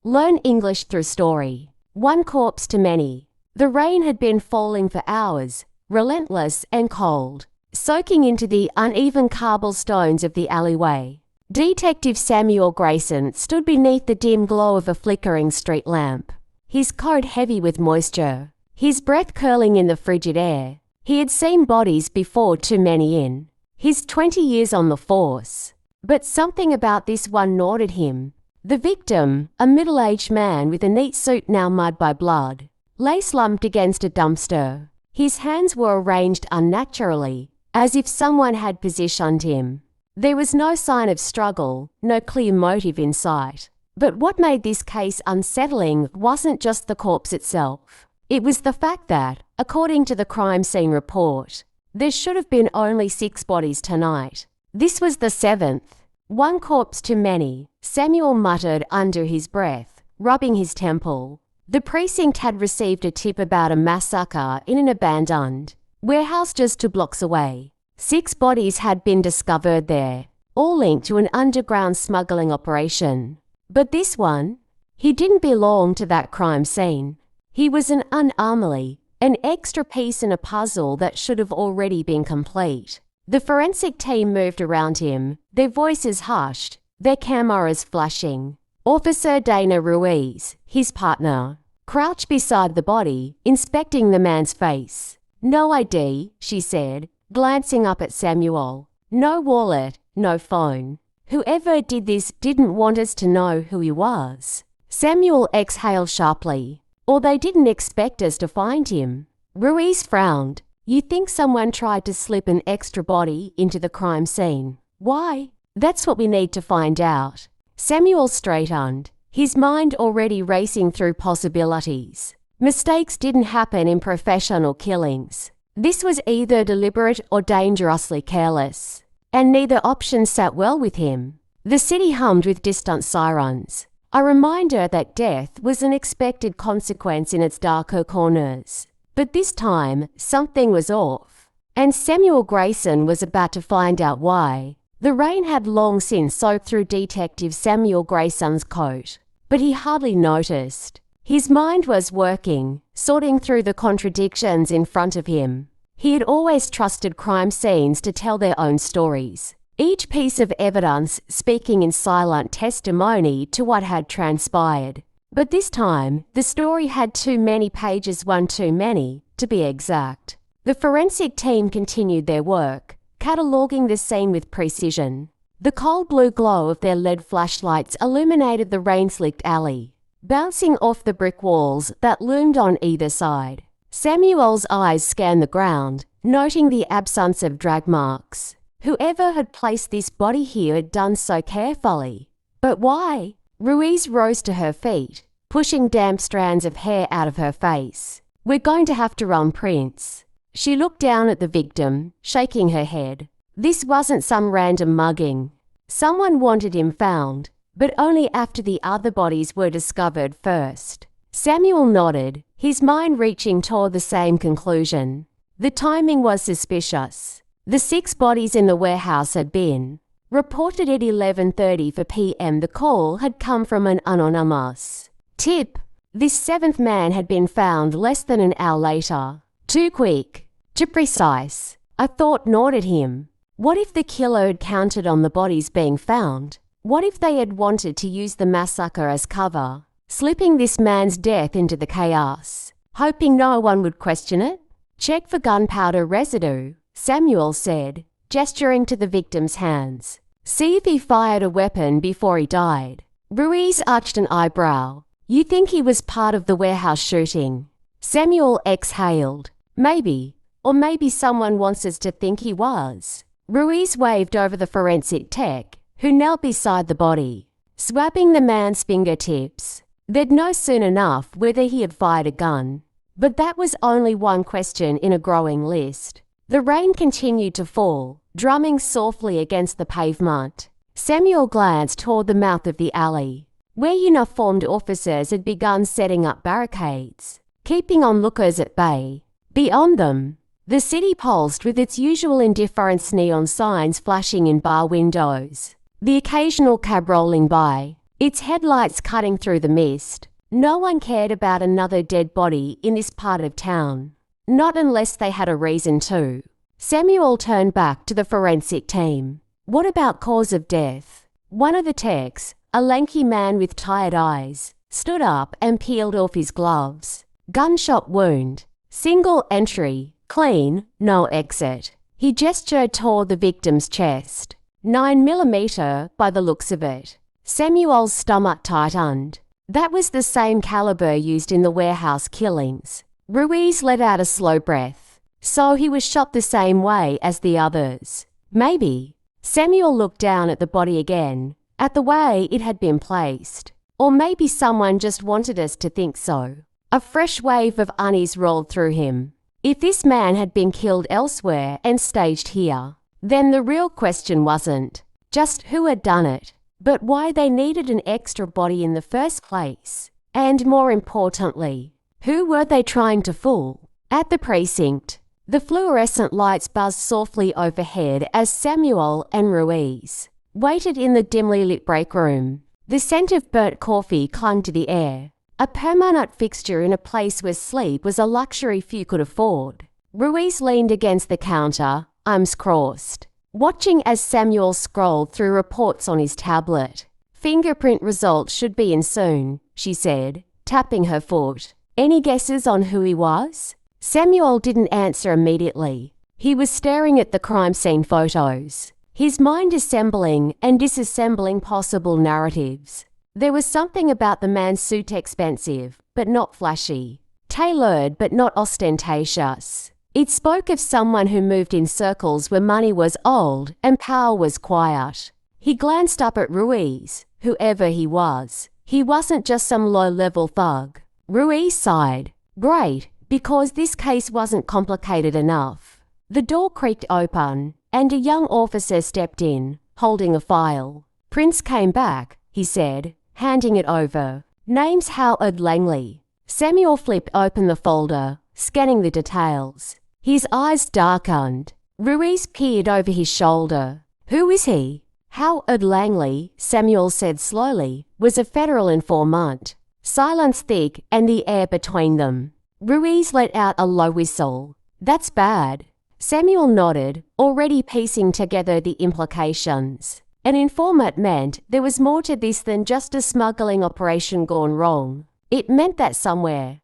Learn English through story. One corpse too many. The rain had been falling for hours, relentless and cold, soaking into the uneven cobblestones of the alleyway. Detective Samuel Grayson stood beneath the dim glow of a flickering street lamp, his coat heavy with moisture, his breath curling in the frigid air. He had seen bodies before, too many in his 20 years on the force. But something about this one gnawed him. The victim, a middle-aged man with a neat suit now mud by blood, lay slumped against a dumpster. His hands were arranged unnaturally, as if someone had positioned him. There was no sign of struggle, no clear motive in sight. But what made this case unsettling wasn't just the corpse itself. It was the fact that, according to the crime scene report, there should have been only 6 bodies tonight. This was the 7th. One corpse too many, Samuel muttered under his breath, rubbing his temple. The precinct had received a tip about a massacre in an abandoned warehouse just 2 blocks away. 6 bodies had been discovered there, all linked to an underground smuggling operation. But this one? He didn't belong to that crime scene. He was an anomaly, an extra piece in a puzzle that should have already been complete. The forensic team moved around him, their voices hushed, their cameras flashing. Officer Dana Ruiz, his partner, crouched beside the body, inspecting the man's face. "No ID," she said, glancing up at Samuel. "No wallet, no phone. Whoever did this didn't want us to know who he was." Samuel exhaled sharply. "Or they didn't expect us to find him." Ruiz frowned. "You think someone tried to slip an extra body into the crime scene? Why? That's what we need to find out." Samuel straightened, his mind already racing through possibilities. Mistakes didn't happen in professional killings. This was either deliberate or dangerously careless, and neither option sat well with him. The city hummed with distant sirens, a reminder that death was an expected consequence in its darker corners. But this time, something was off, and Samuel Grayson was about to find out why. The rain had long since soaked through Detective Samuel Grayson's coat, but he hardly noticed. His mind was working, sorting through the contradictions in front of him. He had always trusted crime scenes to tell their own stories, each piece of evidence speaking in silent testimony to what had transpired. But this time, the story had too many pages, one too many, to be exact. The forensic team continued their work, cataloguing the scene with precision. The cold blue glow of their LED flashlights illuminated the rain-slicked alley, bouncing off the brick walls that loomed on either side. Samuel's eyes scanned the ground, noting the absence of drag marks. Whoever had placed this body here had done so carefully. But why? Ruiz rose to her feet, pushing damp strands of hair out of her face. "We're going to have to run prints." She looked down at the victim, shaking her head. This wasn't some random mugging. Someone wanted him found, but only after the other bodies were discovered first. Samuel nodded, his mind reaching toward the same conclusion. The timing was suspicious. The 6 bodies in the warehouse had been reported at 11:30 p.m. The call had come from an anonymous tip. This 7th man had been found less than an hour later. Too quick, too precise. A thought gnawed at him. What if the killer had counted on the bodies being found? What if they had wanted to use the massacre as cover, slipping this man's death into the chaos, hoping no one would question it? "Check for gunpowder residue," Samuel said, gesturing to the victim's hands. "See if he fired a weapon before he died." Ruiz arched an eyebrow. "You think he was part of the warehouse shooting?" Samuel exhaled. "Maybe. Or maybe someone wants us to think he was." Ruiz waved over the forensic tech, who knelt beside the body, swabbing the man's fingertips. They'd know soon enough whether he had fired a gun. But that was only one question in a growing list. The rain continued to fall, drumming softly against the pavement. Samuel glanced toward the mouth of the alley, where uniformed officers had begun setting up barricades, keeping onlookers at bay. Beyond them, the city pulsed with its usual indifference, neon signs flashing in bar windows, the occasional cab rolling by, its headlights cutting through the mist. No one cared about another dead body in this part of town. Not unless they had a reason to. Samuel turned back to the forensic team. What about cause of death? One of the techs, a lanky man with tired eyes, stood up and peeled off his gloves. Gunshot wound. Single entry. Clean. No exit. He gestured toward the victim's chest. 9mm by the looks of it. Samuel's stomach tightened. That was the same caliber used in the warehouse killings. Ruiz let out a slow breath. So he was shot the same way as the others. Maybe. Samuel looked down at the body again, at the way it had been placed. Or maybe someone just wanted us to think so. A fresh wave of unease rolled through him. If this man had been killed elsewhere and staged here, then the real question wasn't just who had done it, but why they needed an extra body in the first place. And more importantly, who were they trying to fool? At the precinct, the fluorescent lights buzzed softly overhead as Samuel and Ruiz waited in the dimly lit break room. The scent of burnt coffee clung to the air, a permanent fixture in a place where sleep was a luxury few could afford. Ruiz leaned against the counter, arms crossed, watching as Samuel scrolled through reports on his tablet. Fingerprint results should be in soon, she said, tapping her foot. Any guesses on who he was? Samuel didn't answer immediately. He was staring at the crime scene photos, his mind assembling and disassembling possible narratives. There was something about the man's suit expensive, but not flashy. Tailored, but not ostentatious. It spoke of someone who moved in circles where money was old and power was quiet. He glanced up at Ruiz. Whoever he was, he wasn't just some low-level thug. Ruiz sighed. Great, because this case wasn't complicated enough. The door creaked open, and a young officer stepped in, holding a file. Prince came back, he said, handing it over. Name's Howard Langley. Samuel flipped open the folder, scanning the details. His eyes darkened. Ruiz peered over his shoulder. Who is he? Howard Langley, Samuel said slowly, was a federal informant. Silence thick and the air between them. Ruiz let out a low whistle. That's bad. Samuel nodded, already piecing together the implications. An informant meant there was more to this than just a smuggling operation gone wrong. It meant that someone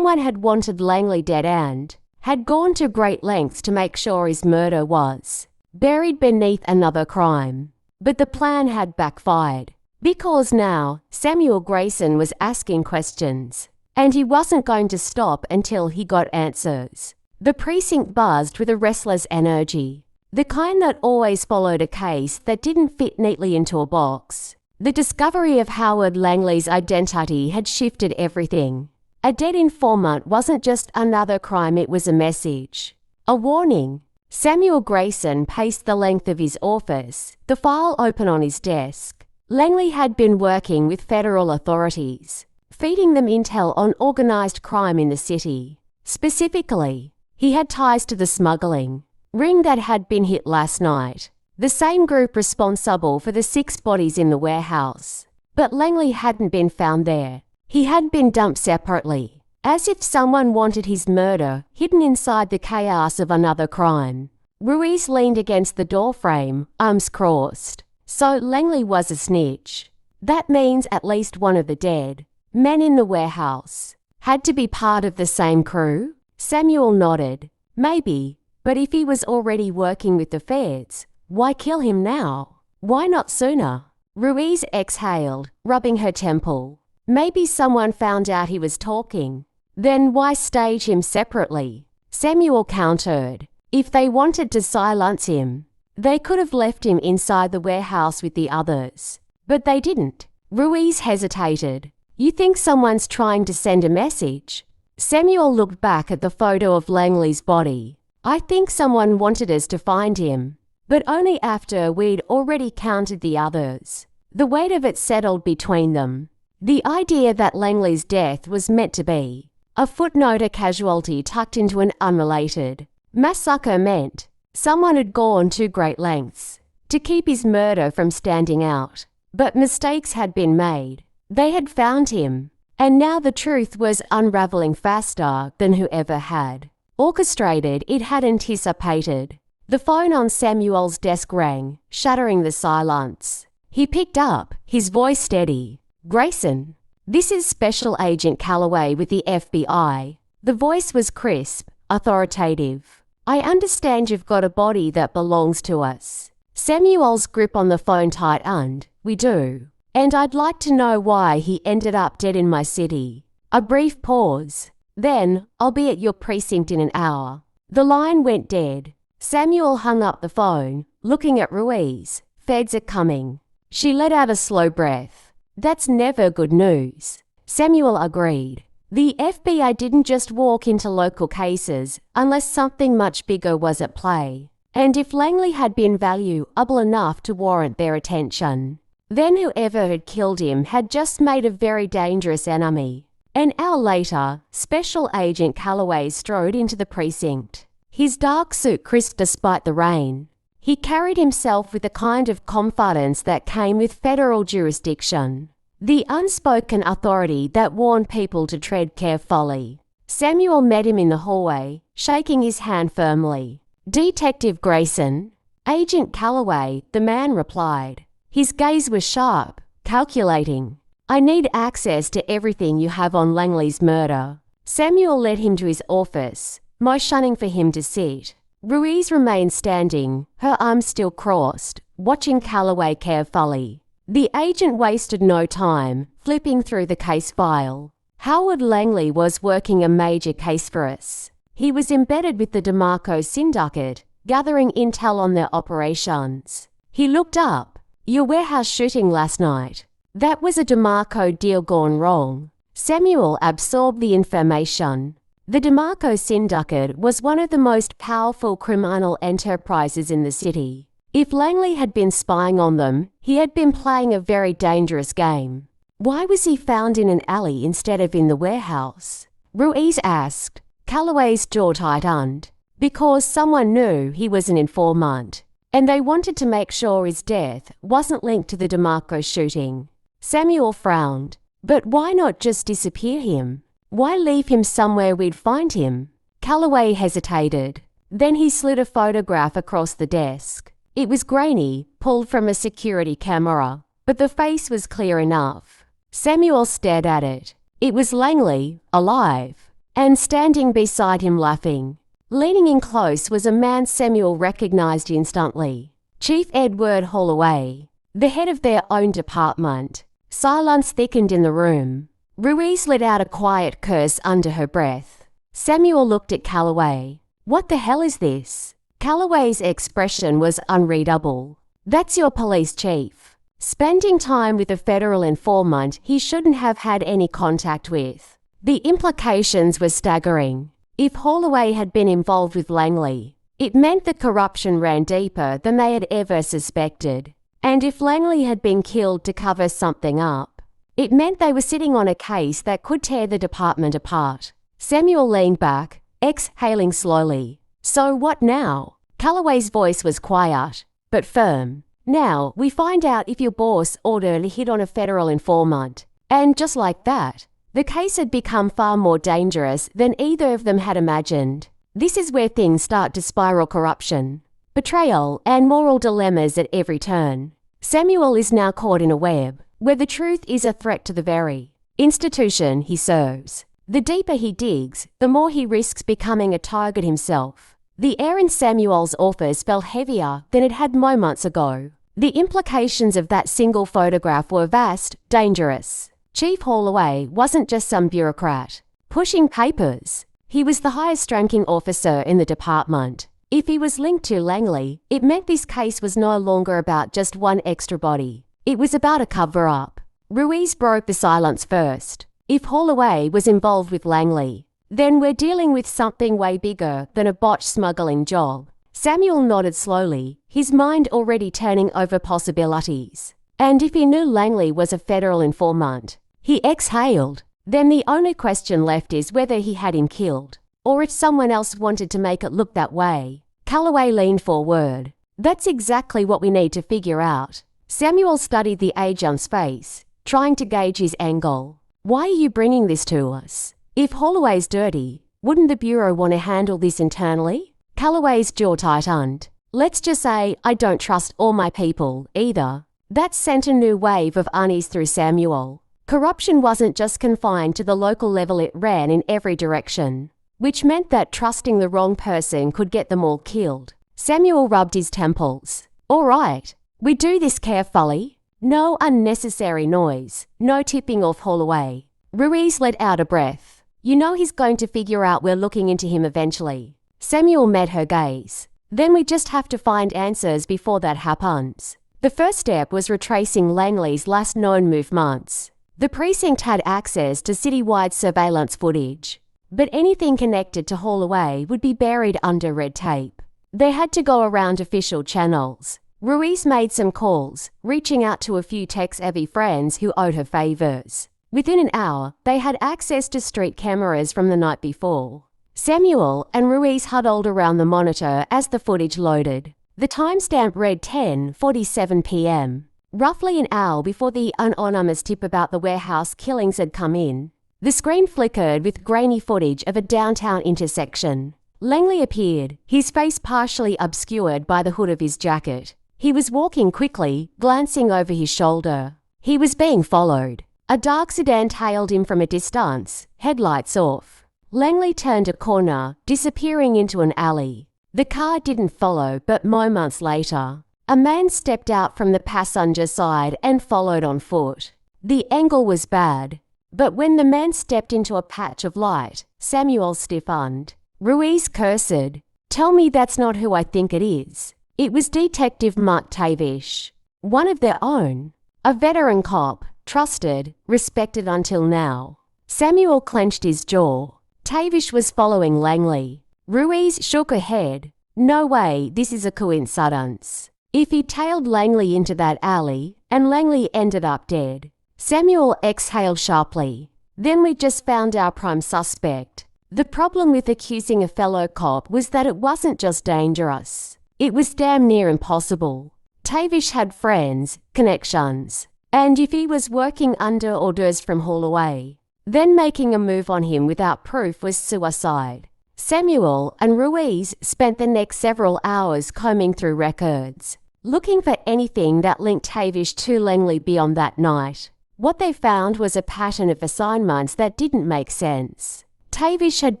had wanted Langley dead and had gone to great lengths to make sure his murder was buried beneath another crime. But the plan had backfired. Because now, Samuel Grayson was asking questions, and he wasn't going to stop until he got answers. The precinct buzzed with a restless energy, the kind that always followed a case that didn't fit neatly into a box. The discovery of Howard Langley's identity had shifted everything. A dead informant wasn't just another crime, it was a message. A warning. Samuel Grayson paced the length of his office, the file open on his desk. Langley had been working with federal authorities, feeding them intel on organised crime in the city. Specifically, he had ties to the smuggling ring that had been hit last night, the same group responsible for the 6 bodies in the warehouse. But Langley hadn't been found there. He had been dumped separately, as if someone wanted his murder hidden inside the chaos of another crime. Ruiz leaned against the doorframe, arms crossed. So Langley was a snitch. That means at least one of the dead men in the warehouse had to be part of the same crew? Samuel nodded. Maybe, but if he was already working with the feds, why kill him now? Why not sooner? Ruiz exhaled, rubbing her temple. Maybe someone found out he was talking. Then why stage him separately? Samuel countered. If they wanted to silence him, they could have left him inside the warehouse with the others. But they didn't. Ruiz hesitated. You think someone's trying to send a message? Samuel looked back at the photo of Langley's body. I think someone wanted us to find him, but only after we'd already counted the others. The weight of it settled between them. The idea that Langley's death was meant to be a footnote, a casualty tucked into an unrelated massacre meant someone had gone to great lengths to keep his murder from standing out. But mistakes had been made. They had found him. And now the truth was unraveling faster than whoever had orchestrated it had anticipated. The phone on Samuel's desk rang, shattering the silence. He picked up, his voice steady. "Grayson, this is Special Agent Calloway with the FBI." The voice was crisp, authoritative. "I understand you've got a body that belongs to us." Samuel's grip on the phone tightened. "We do. And I'd like to know why he ended up dead in my city." A brief pause. "Then, I'll be at your precinct in an hour." The line went dead. Samuel hung up the phone, looking at Ruiz. "Feds are coming." She let out a slow breath. "That's never good news." Samuel agreed. The FBI didn't just walk into local cases unless something much bigger was at play. And if Langley had been valuable enough to warrant their attention, then whoever had killed him had just made a very dangerous enemy. An hour later, Special Agent Calloway strode into the precinct. His dark suit crisp despite the rain. He carried himself with the kind of confidence that came with federal jurisdiction. The unspoken authority that warned people to tread carefully. Samuel met him in the hallway, shaking his hand firmly. "Detective Grayson." "Agent Calloway," the man replied. His gaze was sharp, calculating. "I need access to everything you have on Langley's murder." Samuel led him to his office, motioning for him to sit. Ruiz remained standing, her arms still crossed, watching Calloway carefully. The agent wasted no time, flipping through the case file. Howard Langley was working a major case for us. He was embedded with the DeMarco syndicate, gathering intel on their operations. He looked up. "Your warehouse shooting last night. That was a DeMarco deal gone wrong." Samuel absorbed the information. The DeMarco syndicate was one of the most powerful criminal enterprises in the city. If Langley had been spying on them, he had been playing a very dangerous game. Why was he found in an alley instead of in the warehouse? Ruiz asked. Calloway's jaw tightened. Because someone knew he was an informant, and they wanted to make sure his death wasn't linked to the DeMarco shooting. Samuel frowned. But why not just disappear him? Why leave him somewhere we'd find him? Calloway hesitated. Then he slid a photograph across the desk. It was grainy, pulled from a security camera, but the face was clear enough. Samuel stared at it. It was Langley, alive, and standing beside him laughing. Leaning in close was a man Samuel recognized instantly. Chief Edward Holloway, the head of their own department. Silence thickened in the room. Ruiz let out a quiet curse under her breath. Samuel looked at Calloway. "What the hell is this?" Calloway's expression was unreadable. "That's your police chief. Spending time with a federal informant he shouldn't have had any contact with." The implications were staggering. If Holloway had been involved with Langley, it meant the corruption ran deeper than they had ever suspected. And if Langley had been killed to cover something up, it meant they were sitting on a case that could tear the department apart. Samuel leaned back, exhaling slowly. "So what now?" Calloway's voice was quiet, but firm. "Now, we find out if your boss ordered a hit on a federal informant." And just like that, the case had become far more dangerous than either of them had imagined. This is where things start to spiral: corruption, betrayal, and moral dilemmas at every turn. Samuel is now caught in a web, where the truth is a threat to the very institution he serves. The deeper he digs, the more he risks becoming a target himself. The air in Samuel's office felt heavier than it had moments ago. The implications of that single photograph were vast, dangerous. Chief Holloway wasn't just some bureaucrat pushing papers. He was the highest-ranking officer in the department. If he was linked to Langley, it meant this case was no longer about just one extra body. It was about a cover-up. Ruiz broke the silence first. If Holloway was involved with Langley, then we're dealing with something way bigger than a botched smuggling job. Samuel nodded slowly, his mind already turning over possibilities. And if he knew Langley was a federal informant, he exhaled. Then the only question left is whether he had him killed, or if someone else wanted to make it look that way. Calloway leaned forward. "That's exactly what we need to figure out." Samuel studied the agent's face, trying to gauge his angle. Why are you bringing this to us? If Holloway's dirty, wouldn't the Bureau want to handle this internally? Calloway's jaw tightened. Let's just say I don't trust all my people, either. That sent a new wave of unease through Samuel. Corruption wasn't just confined to the local level, it ran in every direction, which meant that trusting the wrong person could get them all killed. Samuel rubbed his temples. All right, we do this carefully. No unnecessary noise, no tipping off Holloway. Ruiz let out a breath. You know he's going to figure out we're looking into him eventually. Samuel met her gaze. Then we just have to find answers before that happens. The first step was retracing Langley's last known movements. The precinct had access to citywide surveillance footage, but anything connected to Holloway would be buried under red tape. They had to go around official channels. Ruiz made some calls, reaching out to a few tech-savvy friends who owed her favors. Within an hour, they had access to street cameras from the night before. Samuel and Ruiz huddled around the monitor as the footage loaded. The timestamp read 10:47 p.m. Roughly an hour before the anonymous tip about the warehouse killings had come in. The screen flickered with grainy footage of a downtown intersection. Langley appeared, his face partially obscured by the hood of his jacket. He was walking quickly, glancing over his shoulder. He was being followed. A dark sedan tailed him from a distance, headlights off. Langley turned a corner, disappearing into an alley. The car didn't follow, but moments later, a man stepped out from the passenger side and followed on foot. The angle was bad, but when the man stepped into a patch of light, Samuel stiffened. Ruiz cursed. Tell me that's not who I think it is. It was Detective Mark Tavish, one of their own. A veteran cop, trusted, respected until now. Samuel clenched his jaw. Tavish was following Langley. Ruiz shook her head. No way, this is a coincidence. If he tailed Langley into that alley, and Langley ended up dead. Samuel exhaled sharply. Then we just found our prime suspect. The problem with accusing a fellow cop was that it wasn't just dangerous. It was damn near impossible. Tavish had friends, connections, and if he was working under orders from Holloway, then making a move on him without proof was suicide. Samuel and Ruiz spent the next several hours combing through records, looking for anything that linked Tavish to Langley beyond that night. What they found was a pattern of assignments that didn't make sense. Tavish had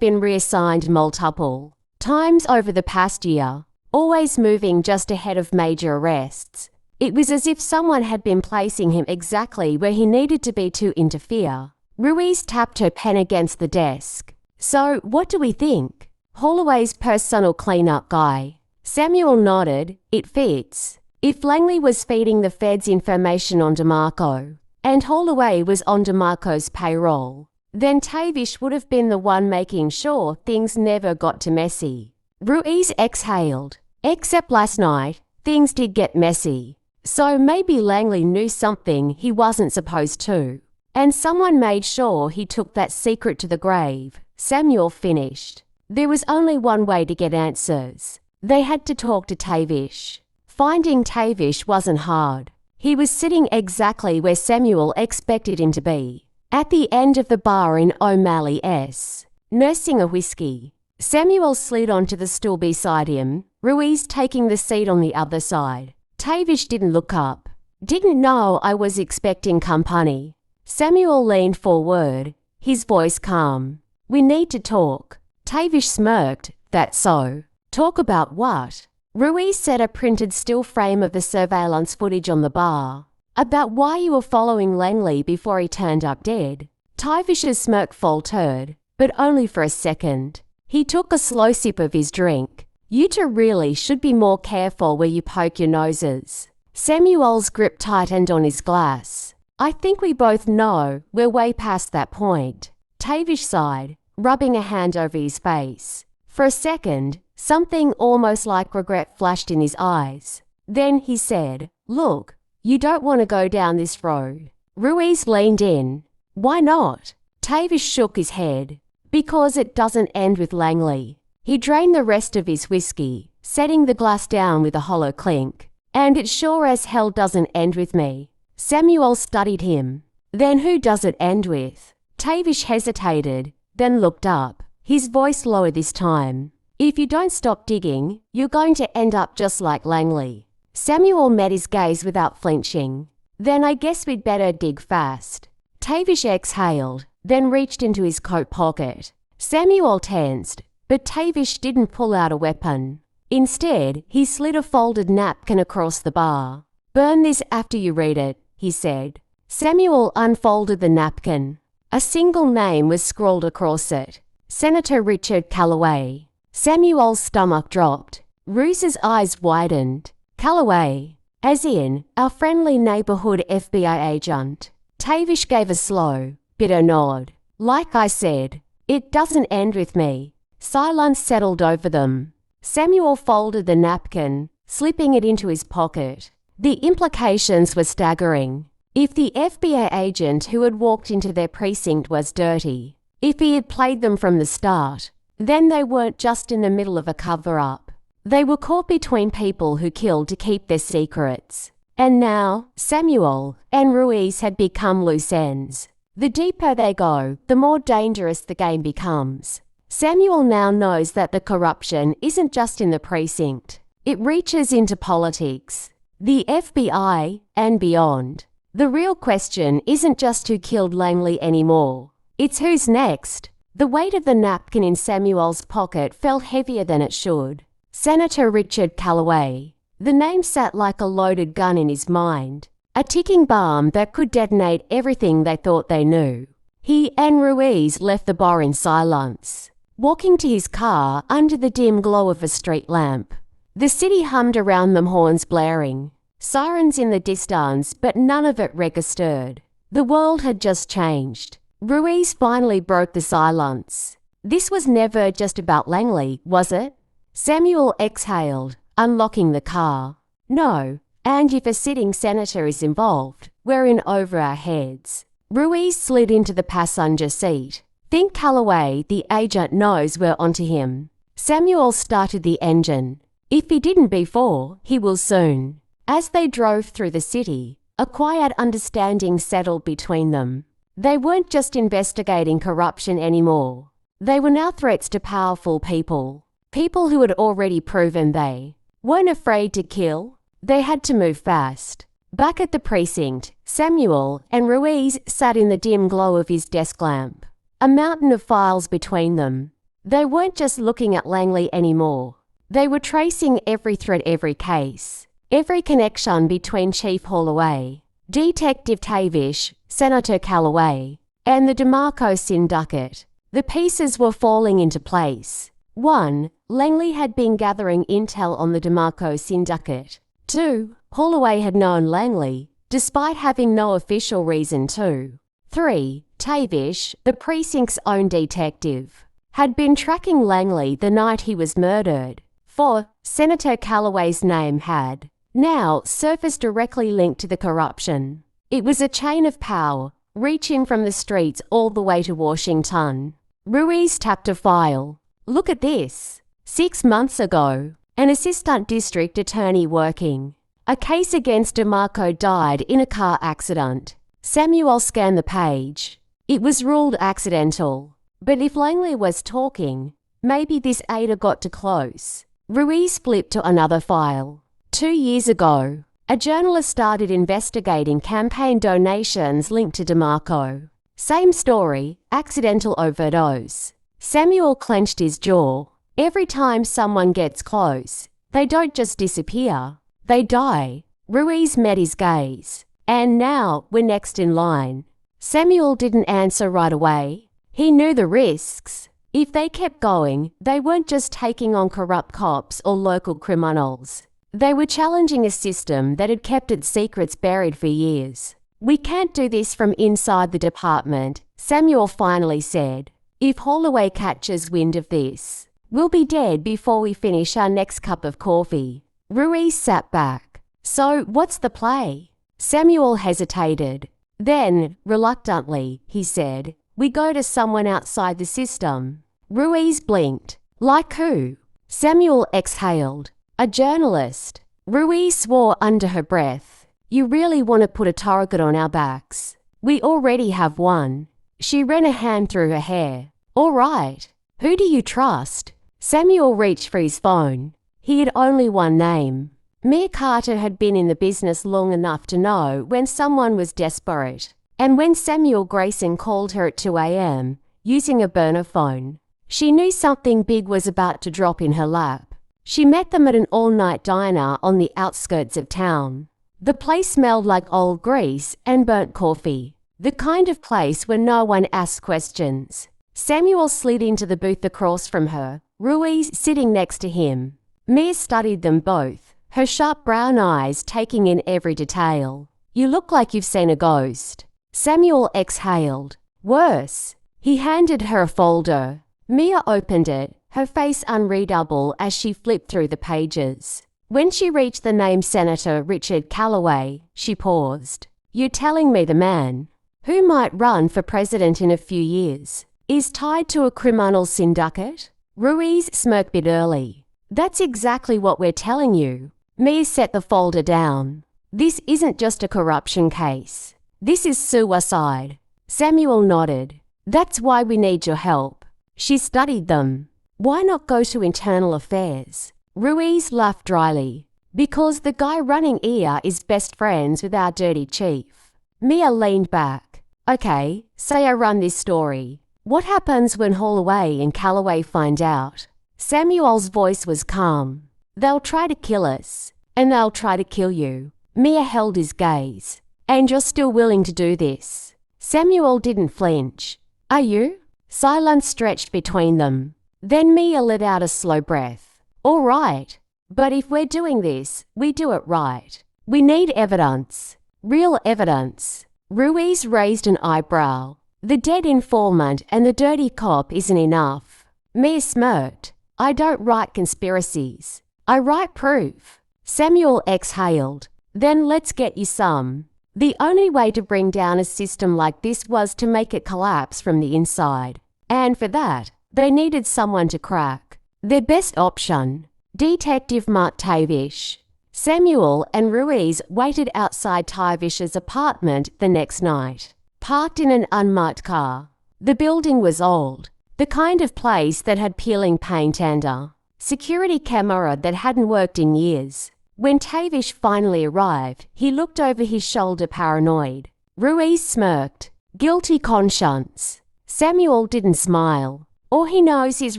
been reassigned multiple times over the past year, always moving just ahead of major arrests. It was as if someone had been placing him exactly where he needed to be to interfere. Ruiz tapped her pen against the desk. So, what do we think? Holloway's personal cleanup guy. Samuel nodded. It fits. If Langley was feeding the feds information on DeMarco, and Holloway was on DeMarco's payroll, then Tavish would have been the one making sure things never got too messy. Ruiz exhaled. Except last night, things did get messy. So maybe Langley knew something he wasn't supposed to. And someone made sure he took that secret to the grave. Samuel finished. There was only one way to get answers. They had to talk to Tavish. Finding Tavish wasn't hard. He was sitting exactly where Samuel expected him to be, at the end of the bar in O'Malley's, nursing a whiskey. Samuel slid onto the stool beside him, Ruiz taking the seat on the other side. Tavish didn't look up. Didn't know I was expecting company. Samuel leaned forward, his voice calm. We need to talk. Tavish smirked. That's so. Talk about what? Ruiz set a printed still frame of the surveillance footage on the bar. About why you were following Langley before he turned up dead. Tavish's smirk faltered, but only for a second. He took a slow sip of his drink. You two really should be more careful where you poke your noses. Samuel's grip tightened on his glass. I think we both know we're way past that point. Tavish sighed, rubbing a hand over his face. For a second, something almost like regret flashed in his eyes. Then he said, Look, you don't want to go down this road. Ruiz leaned in. Why not? Tavish shook his head. Because it doesn't end with Langley. He drained the rest of his whiskey, setting the glass down with a hollow clink. And it sure as hell doesn't end with me. Samuel studied him. Then who does it end with? Tavish hesitated, then looked up, his voice lower this time. If you don't stop digging, you're going to end up just like Langley. Samuel met his gaze without flinching. Then I guess we'd better dig fast. Tavish exhaled, then reached into his coat pocket. Samuel tensed, but Tavish didn't pull out a weapon. Instead, he slid a folded napkin across the bar. Burn this after you read it, he said. Samuel unfolded the napkin. A single name was scrawled across it. Senator Richard Calloway. Samuel's stomach dropped. Ruse's eyes widened. Calloway, as in, our friendly neighborhood FBI agent. Tavish gave a slow, bitter nod. Like I said, it doesn't end with me. Silence settled over them. Samuel folded the napkin, slipping it into his pocket. The implications were staggering. If the FBI agent who had walked into their precinct was dirty, if he had played them from the start, then they weren't just in the middle of a cover-up. They were caught between people who killed to keep their secrets. And now, Samuel and Ruiz had become loose ends. The deeper they go, the more dangerous the game becomes. Samuel now knows that the corruption isn't just in the precinct. It reaches into politics, the FBI, and beyond. The real question isn't just who killed Langley anymore. It's who's next. The weight of the napkin in Samuel's pocket felt heavier than it should. Senator Richard Calloway. The name sat like a loaded gun in his mind, a ticking bomb that could detonate everything they thought they knew. He and Ruiz left the bar in silence, walking to his car under the dim glow of a street lamp. The city hummed around them, horns blaring, sirens in the distance, but none of it registered. The world had just changed. Ruiz finally broke the silence. This was never just about Langley, was it? Samuel exhaled, unlocking the car. No, and if a sitting senator is involved, we're in over our heads. Ruiz slid into the passenger seat. Think Calloway, the agent, knows we're onto him. Samuel started the engine. If he didn't before, he will soon. As they drove through the city, a quiet understanding settled between them. They weren't just investigating corruption anymore. They were now threats to powerful people. People who had already proven they weren't afraid to kill. They had to move fast. Back at the precinct, Samuel and Ruiz sat in the dim glow of his desk lamp. A mountain of files between them. They weren't just looking at Langley anymore. They were tracing every thread, every case, every connection between Chief Holloway, Detective Tavish, Senator Calloway, and the DeMarco syndicate. The pieces were falling into place. 1. Langley had been gathering intel on the DeMarco syndicate. 2. Holloway had known Langley, despite having no official reason to. 3. Tavish, the precinct's own detective, had been tracking Langley the night he was murdered. 4. Senator Calloway's name had now surfaced directly linked to the corruption. It was a chain of power, reaching from the streets all the way to Washington. Ruiz tapped a file. Look at this. 6 months ago, an assistant district attorney working a case against DeMarco died in a car accident. Samuel scanned the page. It was ruled accidental. But if Langley was talking, maybe this aider got too close. Ruiz flipped to another file. 2 years ago, a journalist started investigating campaign donations linked to DeMarco. Same story, accidental overdose. Samuel clenched his jaw. Every time someone gets close, they don't just disappear, they die. Ruiz met his gaze. And now we're next in line. Samuel didn't answer right away. He knew the risks. If they kept going, they weren't just taking on corrupt cops or local criminals. They were challenging a system that had kept its secrets buried for years. We can't do this from inside the department, Samuel finally said. If Holloway catches wind of this, we'll be dead before we finish our next cup of coffee. Ruiz sat back. So what's the play? Samuel hesitated. Then, reluctantly, he said, we go to someone outside the system. Ruiz blinked. Like who? Samuel exhaled. A journalist. Ruiz swore under her breath. You really want to put a target on our backs? We already have one. She ran a hand through her hair. All right. Who do you trust? Samuel reached for his phone. He had only one name. Mia Carter had been in the business long enough to know when someone was desperate. And when Samuel Grayson called her at 2 a.m., using a burner phone, she knew something big was about to drop in her lap. She met them at an all-night diner on the outskirts of town. The place smelled like old grease and burnt coffee, the kind of place where no one asks questions. Samuel slid into the booth across from her, Ruiz sitting next to him. Mia studied them both, her sharp brown eyes taking in every detail. You look like you've seen a ghost. Samuel exhaled. Worse. He handed her a folder. Mia opened it, her face unreadable as she flipped through the pages. When she reached the name Senator Richard Callaway, she paused. You're telling me the man, who might run for president in a few years, is tied to a criminal syndicate? Ruiz smirked bitterly. That's exactly what we're telling you. Mia set the folder down. This isn't just a corruption case. This is suicide. Samuel nodded. That's why we need your help. She studied them. Why not go to internal affairs? Ruiz laughed dryly. Because the guy running EA is best friends with our dirty chief. Mia leaned back. Okay, say I run this story. What happens when Holloway and Callaway find out? Samuel's voice was calm. They'll try to kill us, and they'll try to kill you. Mia held his gaze. And you're still willing to do this? Samuel didn't flinch. Are you? Silence stretched between them. Then Mia let out a slow breath. All right, but if we're doing this, we do it right. We need evidence. Real evidence. Ruiz raised an eyebrow. The dead informant and the dirty cop isn't enough. Mia smirked. I don't write conspiracies. I write proof. Samuel exhaled. Then let's get you some. The only way to bring down a system like this was to make it collapse from the inside. And for that, they needed someone to crack. Their best option, Detective Mark Tavish. Samuel and Ruiz waited outside Tavish's apartment the next night, parked in an unmarked car. The building was old, the kind of place that had peeling paint and a security camera that hadn't worked in years. When Tavish finally arrived, he looked over his shoulder paranoid. Ruiz smirked. Guilty conscience. Samuel didn't smile. Or he knows he's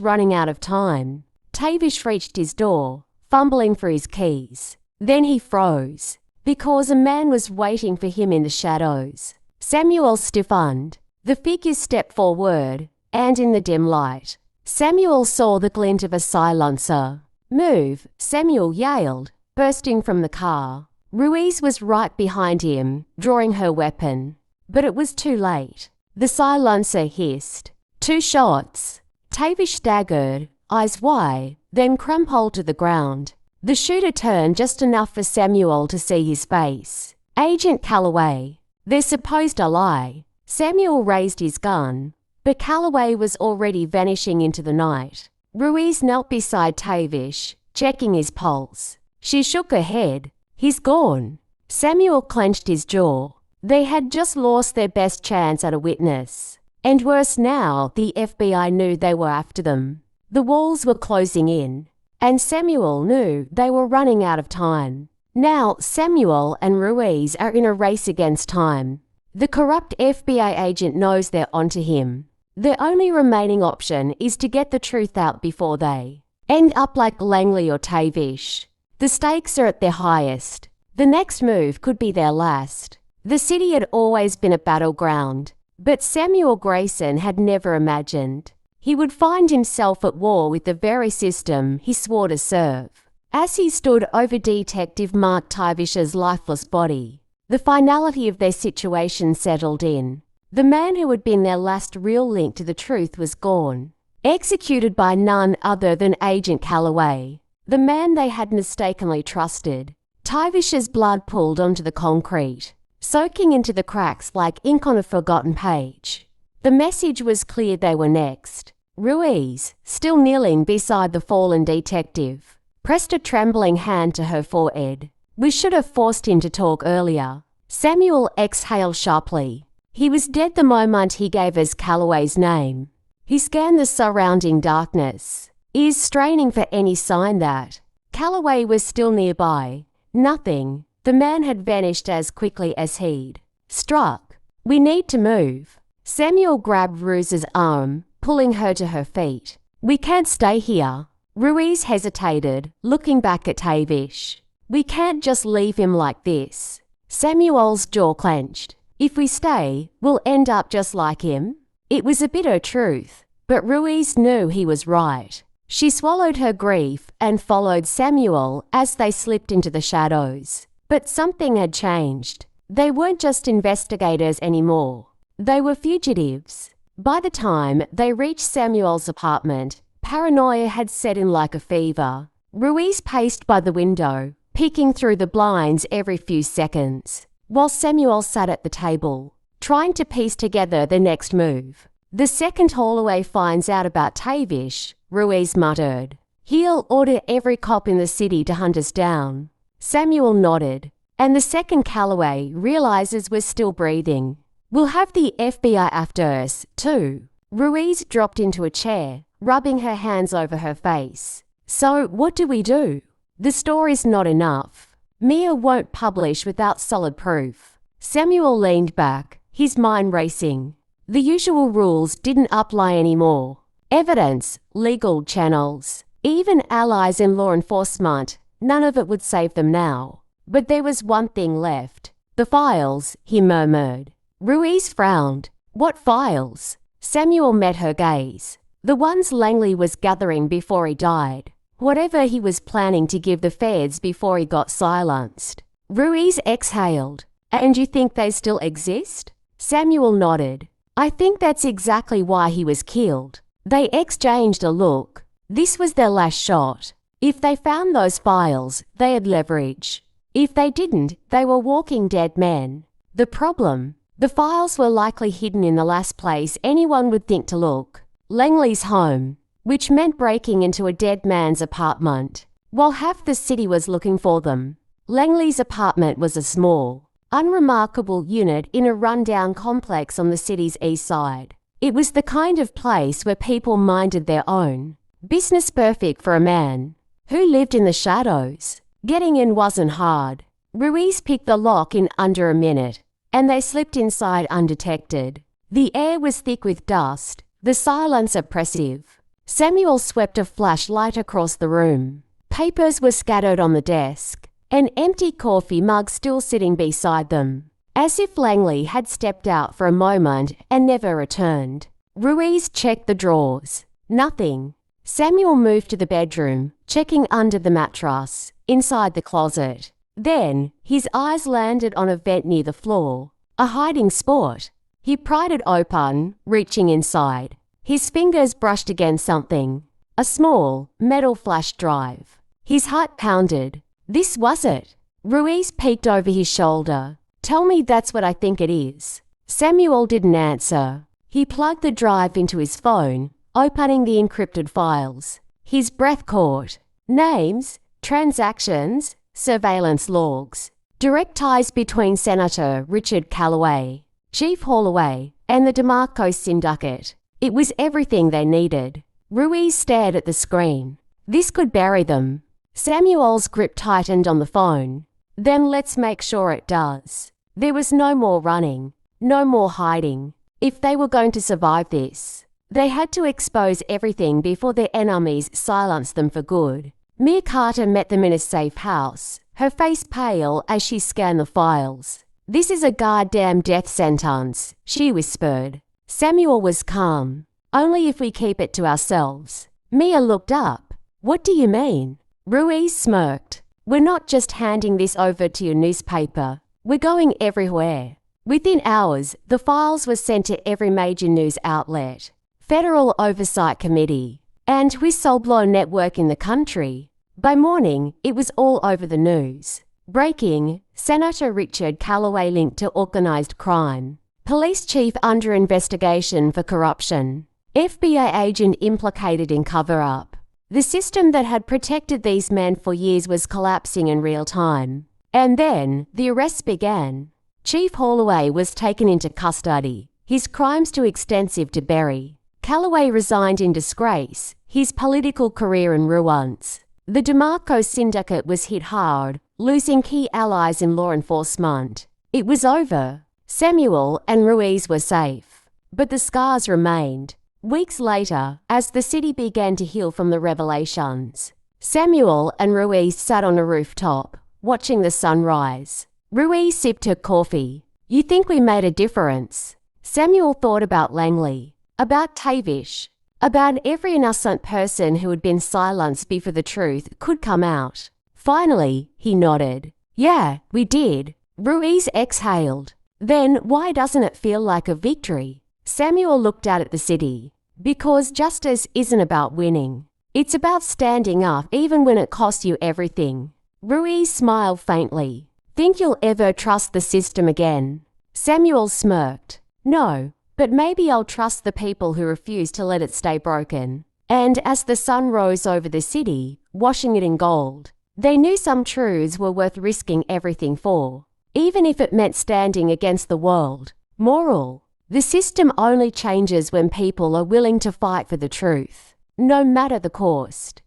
running out of time. Tavish reached his door, fumbling for his keys. Then he froze, because a man was waiting for him in the shadows. Samuel stiffened. The figure stepped forward, and in the dim light, Samuel saw the glint of a silencer. Move, Samuel yelled, bursting from the car. Ruiz was right behind him, drawing her weapon. But it was too late. The silencer hissed. 2 shots. Tavish staggered, eyes wide, then crumpled to the ground. The shooter turned just enough for Samuel to see his face. Agent Callaway. Their supposed ally. Samuel raised his gun, but Callaway was already vanishing into the night. Ruiz knelt beside Tavish, checking his pulse. She shook her head. He's gone. Samuel clenched his jaw. They had just lost their best chance at a witness. And worse now, the FBI knew they were after them. The walls were closing in, and Samuel knew they were running out of time. Now Samuel and Ruiz are in a race against time. The corrupt FBI agent knows they're onto him. The only remaining option is to get the truth out before they end up like Langley or Tavish. The stakes are at their highest. The next move could be their last. The city had always been a battleground, but Samuel Grayson had never imagined he would find himself at war with the very system he swore to serve. As he stood over Detective Mark Tavish's lifeless body, the finality of their situation settled in. The man who had been their last real link to the truth was gone, executed by none other than Agent Callaway, the man they had mistakenly trusted. Tavish's blood pooled onto the concrete, soaking into the cracks like ink on a forgotten page. The message was clear: they were next. Ruiz, still kneeling beside the fallen detective, pressed a trembling hand to her forehead. "We should have forced him to talk earlier." Samuel exhaled sharply. He was dead the moment he gave us Calloway's name. He scanned the surrounding darkness, ears straining for any sign that Calloway was still nearby. Nothing. The man had vanished as quickly as he'd struck. "We need to move." Samuel grabbed Ruiz's arm, pulling her to her feet. "We can't stay here." Ruiz hesitated, looking back at Tavish. "We can't just leave him like this." Samuel's jaw clenched. "If we stay, we'll end up just like him." It was a bitter truth, but Ruiz knew he was right. She swallowed her grief and followed Samuel as they slipped into the shadows. But something had changed. They weren't just investigators anymore. They were fugitives. By the time they reached Samuel's apartment, paranoia had set in like a fever. Ruiz paced by the window, peeking through the blinds every few seconds, while Samuel sat at the table, trying to piece together the next move. "The second Holloway finds out about Tavish," Ruiz muttered, "he'll order every cop in the city to hunt us down." Samuel nodded. "And the second Calloway realizes we're still breathing, we'll have the FBI after us, too." Ruiz dropped into a chair, rubbing her hands over her face. "So what do we do? The story's not enough. Mia won't publish without solid proof." Samuel leaned back, his mind racing. The usual rules didn't apply anymore. Evidence, legal channels, even allies in law enforcement, none of it would save them now. But there was one thing left. "The files," he murmured. Ruiz frowned. "What files?" Samuel met her gaze. "The ones Langley was gathering before he died. Whatever he was planning to give the feds before he got silenced." Ruiz exhaled. "And you think they still exist?" Samuel nodded. "I think that's exactly why he was killed." They exchanged a look. This was their last shot. If they found those files, they had leverage. If they didn't, they were walking dead men. The problem? The files were likely hidden in the last place anyone would think to look. Langley's home, which meant breaking into a dead man's apartment, while half the city was looking for them. Langley's apartment was a small, unremarkable unit in a rundown complex on the city's east side. It was the kind of place where people minded their own business, perfect for a man who lived in the shadows. Getting in wasn't hard. Ruiz picked the lock in under a minute, and they slipped inside undetected. The air was thick with dust, the silence oppressive. Samuel swept a flashlight across the room. Papers were scattered on the desk, an empty coffee mug still sitting beside them, as if Langley had stepped out for a moment and never returned. Ruiz checked the drawers. Nothing. Samuel moved to the bedroom, checking under the mattress, inside the closet. Then, his eyes landed on a vent near the floor, a hiding spot. He pried it open, reaching inside. His fingers brushed against something, a small, metal flash drive. His heart pounded. This was it. Ruiz peeked over his shoulder. "Tell me that's what I think it is." Samuel didn't answer. He plugged the drive into his phone, opening the encrypted files. His breath caught. Names, transactions, surveillance logs. Direct ties between Senator Richard Calloway, Chief Holloway, and the DeMarco syndicate. It was everything they needed. Ruiz stared at the screen. This could bury them. Samuel's grip tightened on the phone. Then let's make sure it does. There was no more running, no more hiding. If they were going to survive this, they had to expose everything before their enemies silenced them for good. Mia Carter met them in a safe house, her face pale as she scanned the files. "This is a goddamn death sentence," she whispered. Samuel was calm. "Only if we keep it to ourselves." Mia looked up. "What do you mean?" Ruiz smirked. "We're not just handing this over to your newspaper. We're going everywhere." Within hours, the files were sent to every major news outlet, Federal Oversight Committee, and whistleblower network in the country. By morning, it was all over the news. Breaking: Senator Richard Calloway linked to organized crime. Police chief under investigation for corruption. FBI agent implicated in cover-up. The system that had protected these men for years was collapsing in real time. And then, the arrests began. Chief Holloway was taken into custody, his crimes too extensive to bury. Calloway resigned in disgrace, his political career in ruins. The DeMarco syndicate was hit hard, losing key allies in law enforcement. It was over. Samuel and Ruiz were safe. But the scars remained. Weeks later, as the city began to heal from the revelations, Samuel and Ruiz sat on a rooftop, watching the sun rise. Ruiz sipped her coffee. "You think we made a difference?" Samuel thought about Langley, about Tavish, about every innocent person who had been silenced before the truth could come out. Finally, he nodded. "Yeah, we did." Ruiz exhaled. "Then why doesn't it feel like a victory?" Samuel looked out at the city. "Because justice isn't about winning. It's about standing up even when it costs you everything." Ruiz smiled faintly. "Think you'll ever trust the system again?" Samuel smirked. "No, but maybe I'll trust the people who refuse to let it stay broken." And as the sun rose over the city, washing it in gold, they knew some truths were worth risking everything for, even if it meant standing against the world. Moral: the system only changes when people are willing to fight for the truth, no matter the cost.